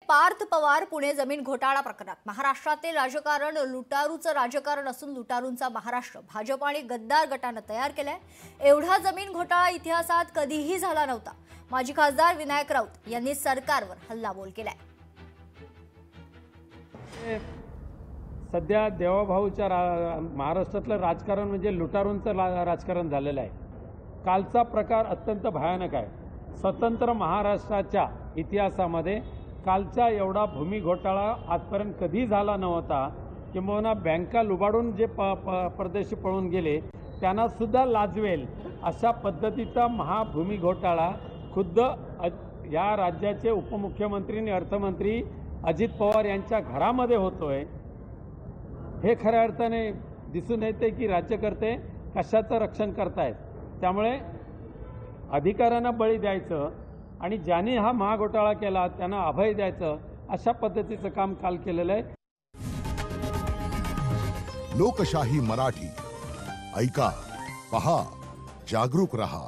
पार्थ पवार पुणे जमीन घोटाळा प्रकरणात महाराष्ट्रातील राजकारण लुटारूचं राजकारण असून लुटारूंचा महाराष्ट्र भाजप आणि गद्दार गटाने तयार केलाय। एवढा जमीन घोटाळा इतिहासात कधीही झाला नव्हता। माजी खासदार विनायक राऊत यांनी सरकारवर हल्लाबोल केलाय। सध्या देवाभाऊच्या महाराष्ट्रातलं राजकारण म्हणजे लुटारूंचं राजकारण झालेलं आहे। कालचा प्रकार अत्यंत भयानक आहे। स्वतंत्र महाराष्ट्राच्या इतिहासामध्ये कालचा एवढा भूमी घोटाळा आजपर्यंत कधी झाला नव्हता। किंबहुना बँका लुबाडून जे परदेशी पळून गेले त्यांना सुद्धा लाजवेल अशा पद्धतीचा महाभूमी घोटाळा खुद्द या राज्याचे उपमुख्यमंत्री आणि अर्थमंत्री अजित पवार यांच्या घरामध्ये होतोय। हे खऱ्या अर्थाने दिसून येते की राज्यकर्ते कशाचं रक्षण करतायत। त्यामुळे अधिकाऱ्यांना बळी द्यायचं आणि ज्यांनी हा महाघोटाळा केला त्यांना अभय द्यायचं अशा पद्धतीचं काम काल केलेलं आहे। लोकशाही मराठी ऐका, पहा, जागरूक रहा।